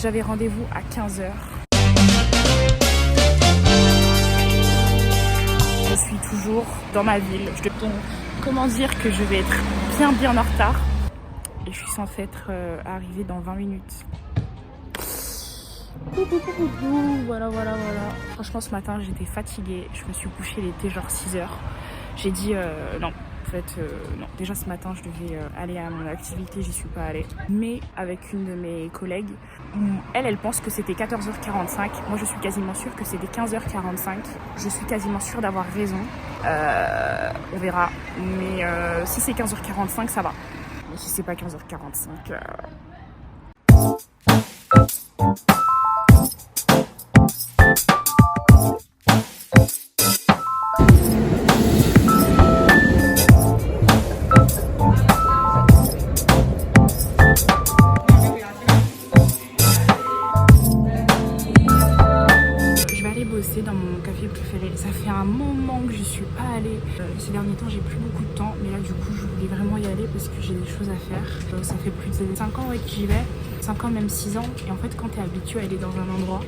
J'avais rendez-vous à 15 h. Je suis toujours dans ma ville. Donc, comment dire que je vais être bien en retard. Et je suis censée être arrivée dans 20 minutes. Voilà. Franchement, ce matin, j'étais fatiguée. Je me suis couchée, il était genre 6 h. J'ai dit non. En fait, non. Déjà ce matin, je devais aller à mon activité, j'y suis pas allée. Mais avec une de mes collègues, elle pense que c'était 14h45. Moi, je suis quasiment sûre que c'était 15h45. Je suis quasiment sûre d'avoir raison. On verra. Mais si c'est 15h45, ça va. Mais si c'est pas 15h45... dans mon café préféré. Ça fait un moment que je suis pas allée. Ces derniers temps, j'ai plus beaucoup de temps, mais là du coup, je voulais vraiment y aller parce que j'ai des choses à faire. Ça fait plus de 5 ans que j'y vais, 5 ans même 6 ans. Et en fait, quand t'es habitué à aller dans un endroit,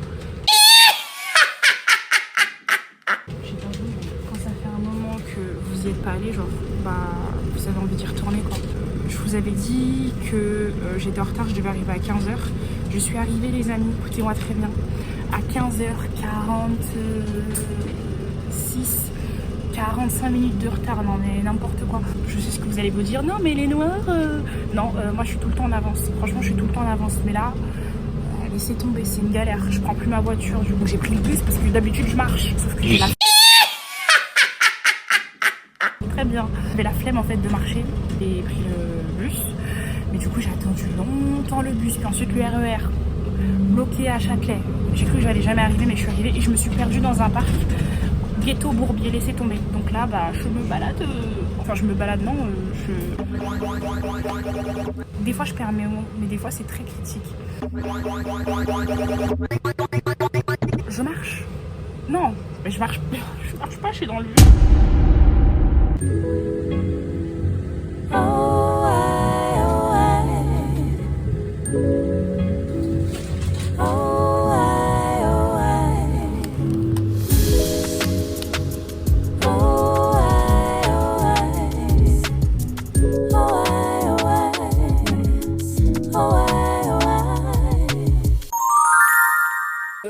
j'ai pas vu, quand ça fait un moment que vous y êtes pas allé, genre vous avez envie d'y retourner quoi. Je vous avais dit que j'étais en retard, je devais arriver à 15 h. Je suis arrivée les amis, écoutez-moi très bien, à 15h46, 45 minutes de retard, non mais n'importe quoi. Je sais ce que vous allez vous dire, non mais les noirs, non, moi je suis tout le temps en avance, franchement je suis tout le temps en avance, mais là, laissez tomber, c'est une galère, je prends plus ma voiture, du coup j'ai pris le bus parce que d'habitude je marche, sauf que j'ai la... Très bien, j'avais la flemme en fait de marcher, j'ai pris le bus, mais du coup j'ai attendu longtemps le bus, puis ensuite le RER. Bloqué à Châtelet. J'ai cru que j'allais jamais arriver, mais je suis arrivée et je me suis perdue dans un parc. Ghetto Bourbier, laissez tomber. Donc là, je me balade. Enfin, je me balade, non. Des fois, je perds mes mots, mais des fois, c'est très critique. Je marche. Non, mais je marche pas, je suis dans le vide.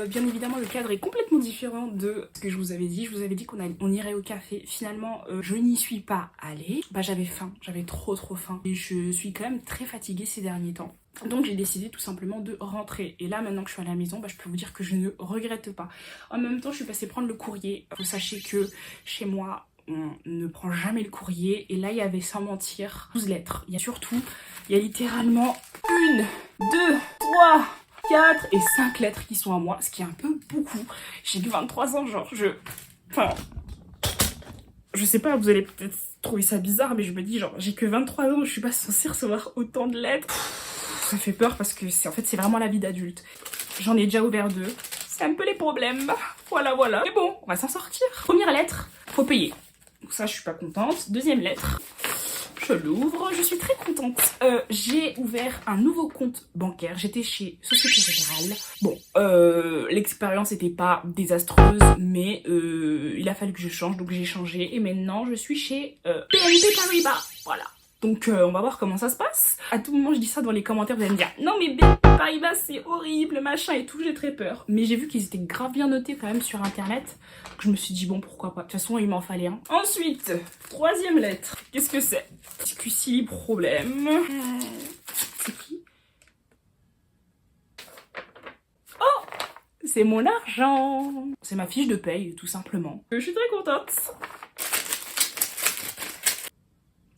Bien évidemment, le cadre est complètement différent de ce que je vous avais dit. Je vous avais dit qu'on irait au café. Finalement, je n'y suis pas allée. J'avais faim, j'avais trop faim. Et je suis quand même très fatiguée ces derniers temps. Donc j'ai décidé tout simplement de rentrer. Et là, maintenant que je suis à la maison, je peux vous dire que je ne regrette pas. En même temps, je suis passée prendre le courrier. Vous sachez que chez moi, on ne prend jamais le courrier. Et là, il y avait, sans mentir, 12 lettres. Il y a littéralement 1, 2, 3... 4 et 5 lettres qui sont à moi, ce qui est un peu beaucoup. J'ai que 23 ans, genre, je sais pas, vous allez peut-être trouver ça bizarre, mais je me dis, genre, j'ai que 23 ans, je suis pas censée recevoir autant de lettres. Ça fait peur parce que en fait, c'est vraiment la vie d'adulte. J'en ai déjà ouvert 2. C'est un peu les problèmes. Voilà. Mais bon, on va s'en sortir. Première lettre, faut payer. Donc ça, je suis pas contente. Deuxième lettre. Je l'ouvre, je suis très contente. J'ai ouvert un nouveau compte bancaire. J'étais chez Société Générale. Bon, l'expérience n'était pas désastreuse, mais il a fallu que je change, donc j'ai changé. Et maintenant, je suis chez BNP Paribas. Voilà. Donc on va voir comment ça se passe. À tout moment, je dis ça dans les commentaires, vous allez me dire non mais BNP Paribas c'est horrible, machin et tout, j'ai très peur. Mais j'ai vu qu'ils étaient grave bien notés quand même sur internet. Donc je me suis dit bon pourquoi pas. De toute façon il m'en fallait un. Ensuite, troisième lettre. Qu'est-ce que c'est? Discussi, problème. C'est qui? Oh! C'est mon argent. C'est ma fiche de paye tout simplement. Je suis très contente.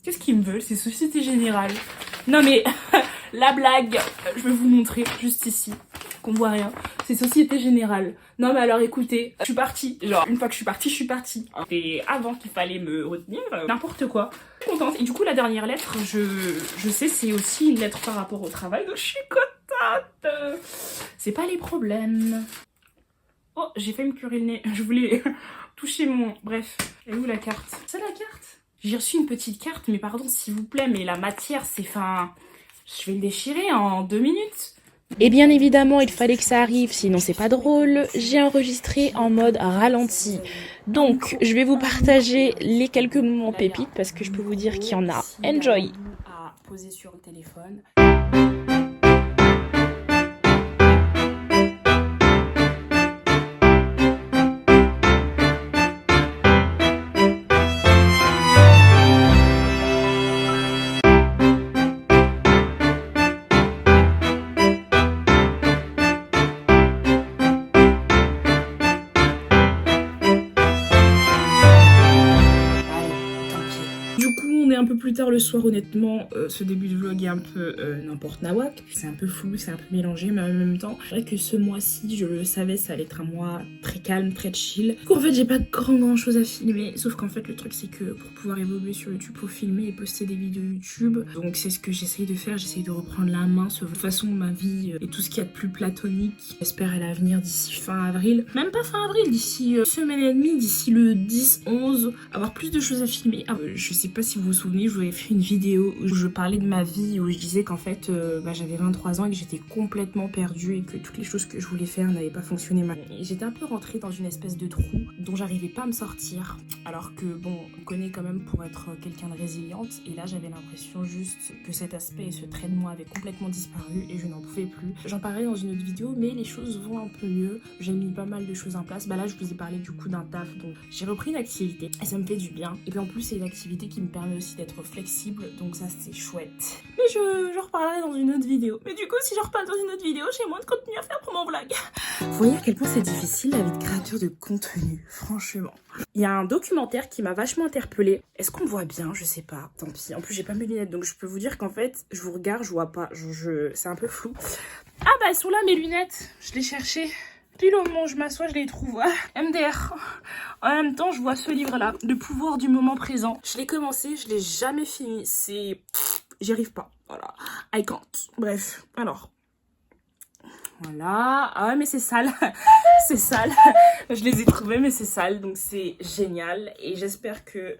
Qu'est-ce qu'ils me veulent? C'est Société Générale. Non mais, la blague, je vais vous montrer juste ici, qu'on voit rien. C'est Société Générale. Non mais alors écoutez, je suis partie. Genre, une fois que je suis partie. Et avant qu'il fallait me retenir, n'importe quoi. Je suis contente. Et du coup, la dernière lettre, je sais, c'est aussi une lettre par rapport au travail, donc je suis contente. C'est pas les problèmes. Oh, j'ai fait me curer le nez. Je voulais toucher mon... Bref, elle est où la carte? C'est la carte? J'ai reçu une petite carte, mais pardon s'il vous plaît, mais la matière c'est fin... Je vais le déchirer en 2 minutes. Et bien évidemment, il fallait que ça arrive, sinon c'est pas drôle. J'ai enregistré en mode ralenti. Donc, je vais vous partager les quelques moments pépites parce que je peux vous dire qu'il y en a. Enjoy! À poser sur le téléphone. Un peu plus tard le soir, honnêtement, ce début de vlog est un peu n'importe nawak. C'est un peu flou, c'est un peu mélangé, mais en même temps, c'est vrai que ce mois-ci, je le savais, ça allait être un mois très calme, très chill. Du coup, en fait, j'ai pas grand chose à filmer, sauf qu'en fait, le truc, c'est que pour pouvoir évoluer sur YouTube, faut filmer et poster des vidéos YouTube. Donc, c'est ce que j'essaye de faire, j'essaye de reprendre la main sur de toute façon ma vie et tout ce qu'il y a de plus platonique. J'espère à l'avenir d'ici fin avril, même pas fin avril, d'ici une semaine et demie, d'ici le 10-11, avoir plus de choses à filmer. Je sais pas si vous vous souvenez, je vous avais fait une vidéo où je parlais de ma vie, où je disais qu'en fait j'avais 23 ans et que j'étais complètement perdue et que toutes les choses que je voulais faire n'avaient pas fonctionné. J'étais un peu rentrée dans une espèce de trou dont j'arrivais pas à me sortir, alors que bon, on me connaît quand même pour être quelqu'un de résiliente, et là j'avais l'impression juste que cet aspect et ce trait de moi avait complètement disparu et je n'en pouvais plus. J'en parlais dans une autre vidéo, mais les choses vont un peu mieux, j'ai mis pas mal de choses en place. Là je vous ai parlé du coup d'un taf, donc j'ai repris une activité et ça me fait du bien, et puis en plus c'est une activité qui me permet aussi d'être flexible, donc ça c'est chouette. Mais je reparlerai dans une autre vidéo. Mais du coup, si je reparle dans une autre vidéo, j'ai moins de contenu à faire pour mon vlog. Vous voyez à quel point c'est difficile la vie de créateur de contenu, franchement. Il y a un documentaire qui m'a vachement interpellée. Est-ce qu'on me voit bien? Je sais pas. Tant pis. En plus, j'ai pas mes lunettes, donc je peux vous dire qu'en fait, je vous regarde, je vois pas. C'est un peu flou. Ah bah elles sont là mes lunettes. Je les cherchais. Pile au moment où je m'assois, je les trouve. MDR. En même temps, je vois ce livre-là, Le pouvoir du moment présent. Je l'ai commencé, je l'ai jamais fini. J'y arrive pas. Voilà. I can't. Bref, alors. Voilà. Ah ouais, mais c'est sale. C'est sale. Je les ai trouvés, mais c'est sale. Donc c'est génial. Et j'espère que...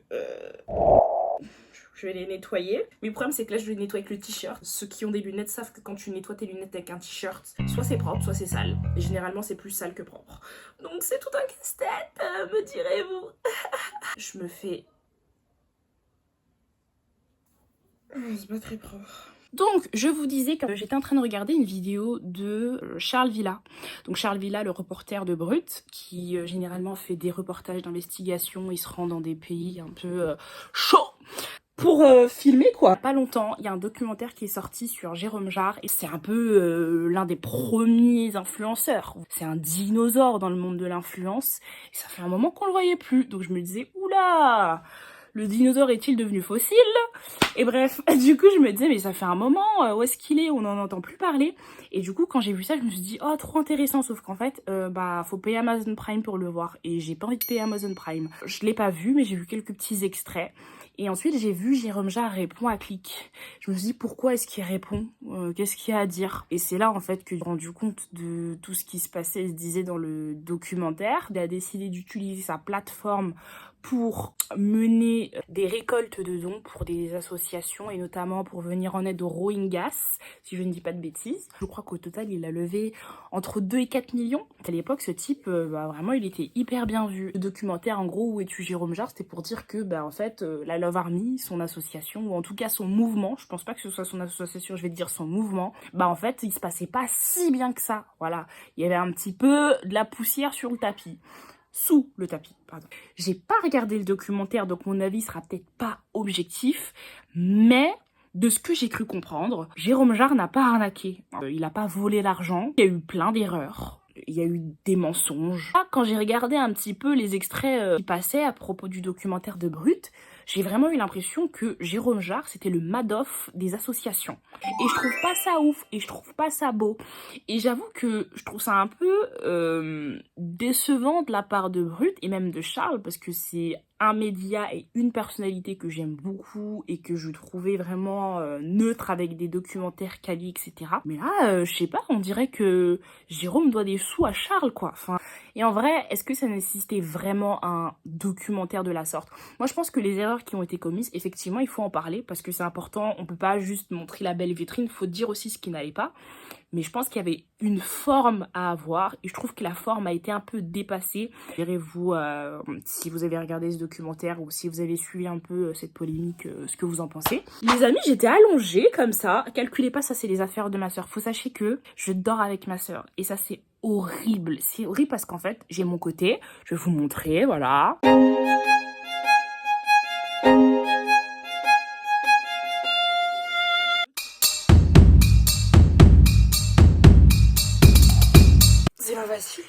je vais les nettoyer. Mais le problème, c'est que là, je vais les nettoyer avec le t-shirt. Ceux qui ont des lunettes savent que quand tu nettoies tes lunettes avec un t-shirt, soit c'est propre, soit c'est sale. Et généralement, c'est plus sale que propre. Donc, c'est tout un casse-tête, me direz-vous. Je me fais... c'est pas très propre. Donc, je vous disais que j'étais en train de regarder une vidéo de Charles Villa. Donc, Charles Villa, le reporter de Brut, qui généralement fait des reportages d'investigation. Il se rend dans des pays un peu chauds pour filmer quoi. Pas longtemps, il y a un documentaire qui est sorti sur Jérôme Jarre et c'est un peu l'un des premiers influenceurs. C'est un dinosaure dans le monde de l'influence et ça fait un moment qu'on le voyait plus. Donc je me disais, oula, le dinosaure est-il devenu fossile? Et bref, du coup je me disais, mais ça fait un moment, où est-ce qu'il est? On n'en entend plus parler. Et du coup quand j'ai vu ça, je me suis dit, oh trop intéressant, sauf qu'en fait, faut payer Amazon Prime pour le voir. Et j'ai pas envie de payer Amazon Prime. Je l'ai pas vu, mais j'ai vu quelques petits extraits. Et ensuite, j'ai vu Jérôme Jarre répond à Click. Je me suis dit, pourquoi est-ce qu'il répond? Qu'est-ce qu'il y a à dire? Et c'est là, en fait, que je me suis rendu compte de tout ce qui se passait et se disait dans le documentaire. Il a décidé d'utiliser sa plateforme pour mener des récoltes de dons pour des associations et notamment pour venir en aide aux Rohingyas, si je ne dis pas de bêtises. Je crois qu'au total, il a levé entre 2 et 4 millions. À l'époque, ce type, vraiment, il était hyper bien vu. Le documentaire, en gros, Où es-tu Jérôme Jarre, c'était pour dire que, en fait, la Love Army, son association, ou en tout cas son mouvement, je pense pas que ce soit son association, je vais dire son mouvement, en fait, il se passait pas si bien que ça. Voilà. Il y avait un petit peu de la poussière sur le tapis. Sous le tapis, pardon. J'ai pas regardé le documentaire, donc mon avis sera peut-être pas objectif, mais de ce que j'ai cru comprendre, Jérôme Jarre n'a pas arnaqué. Il n'a pas volé l'argent, il y a eu plein d'erreurs. Il y a eu des mensonges. Quand j'ai regardé un petit peu les extraits qui passaient à propos du documentaire de Brut, j'ai vraiment eu l'impression que Jérôme Jarre, c'était le Madoff des associations. Et je trouve pas ça ouf, et je trouve pas ça beau. Et j'avoue que je trouve ça un peu décevant de la part de Brut, et même de Charles, parce que c'est un média et une personnalité que j'aime beaucoup, et que je trouvais vraiment neutre avec des documentaires quali, etc. Mais là, je sais pas, on dirait que Jérôme doit des sous à Charles, quoi. Enfin, et en vrai, est-ce que ça nécessitait vraiment un documentaire de la sorte? Moi, je pense que les erreurs qui ont été commises, effectivement, il faut en parler parce que c'est important. On peut pas juste montrer la belle vitrine, il faut dire aussi ce qui n'allait pas. mais je pense qu'il y avait une forme à avoir et je trouve que la forme a été un peu dépassée. Verrez-vous si vous avez regardé ce documentaire ou si vous avez suivi un peu cette polémique, ce que vous en pensez. Les amis, j'étais allongée comme ça. Calculez pas, ça c'est les affaires de ma soeur. Faut sachez que je dors avec ma soeur et ça c'est horrible. C'est horrible parce qu'en fait, j'ai mon côté. Je vais vous montrer, voilà.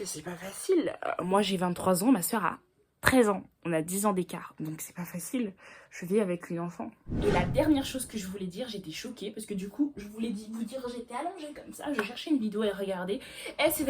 C'est pas facile. Moi j'ai 23 ans, ma soeur a 13 ans. On a 10 ans d'écart, donc c'est pas facile. Je vis avec une enfant. Et la dernière chose que je voulais dire, j'étais choquée parce que du coup, je voulais vous dire, j'étais allongée comme ça, je cherchais une vidéo et regarder. Et ces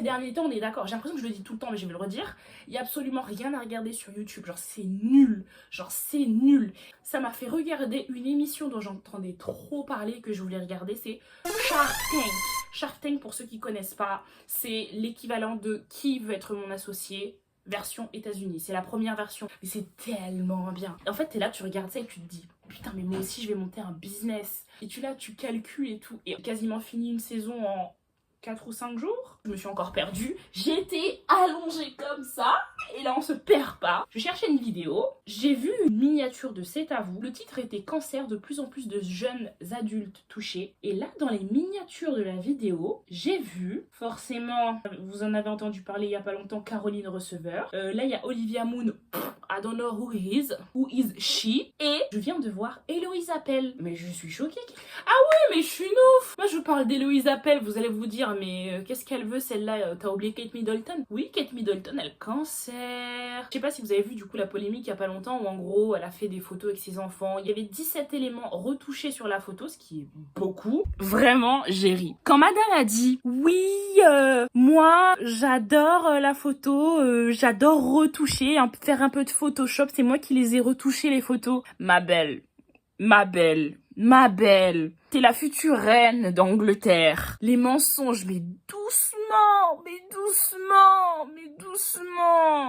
derniers temps, on est d'accord, j'ai l'impression que je le dis tout le temps, mais je vais le redire. Il y a absolument rien à regarder sur YouTube, genre c'est nul, genre c'est nul. Ça m'a fait regarder une émission dont j'entendais trop parler, que je voulais regarder, c'est Shark Tank. Shark Tank, pour ceux qui connaissent pas, c'est l'équivalent de Qui veut être mon associé version États-Unis. C'est la première version. Mais c'est tellement bien. En fait, t'es là, tu regardes ça et tu te dis putain, mais moi aussi, je vais monter un business. Et tu calcules et tout. Et quasiment fini une saison en 4 ou 5 jours. Je me suis encore perdue. J'ai été allongée comme ça. Et là, on se perd pas. Je cherchais une vidéo. J'ai vu une miniature de C'est à vous. Le titre était Cancer, de plus en plus de jeunes adultes touchés. Et là, dans les miniatures de la vidéo, j'ai vu, forcément, vous en avez entendu parler il y a pas longtemps, Caroline Receveur. Là, il y a Olivia Moon. I don't know who is she. Et je viens de voir Héloïse Appel. Mais je suis choquée. Ah oui, mais je suis une ouf. Moi, je vous parle d'Héloïse Appel. Vous allez vous dire, mais qu'est-ce qu'elle veut celle-là? T'as oublié Kate Middleton? Oui, Kate Middleton, elle cancer. Je sais pas si vous avez vu du coup la polémique il y a pas longtemps où en gros elle a fait des photos avec ses enfants. Il y avait 17 éléments retouchés sur la photo, ce qui est beaucoup. Vraiment, j'ai ri. Quand madame a dit oui, moi j'adore la photo, j'adore retoucher, faire un peu de Photoshop, c'est moi qui les ai retouchées les photos. Ma belle, t'es la future reine d'Angleterre. Les mensonges, mais doucement.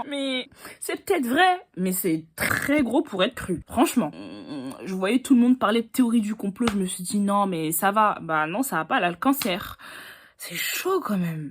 Mais c'est peut-être vrai, mais c'est très gros pour être cru. Franchement, je voyais tout le monde parler de théorie du complot, je me suis dit non, mais ça va. Bah non, ça va pas, elle a le cancer. C'est chaud quand même.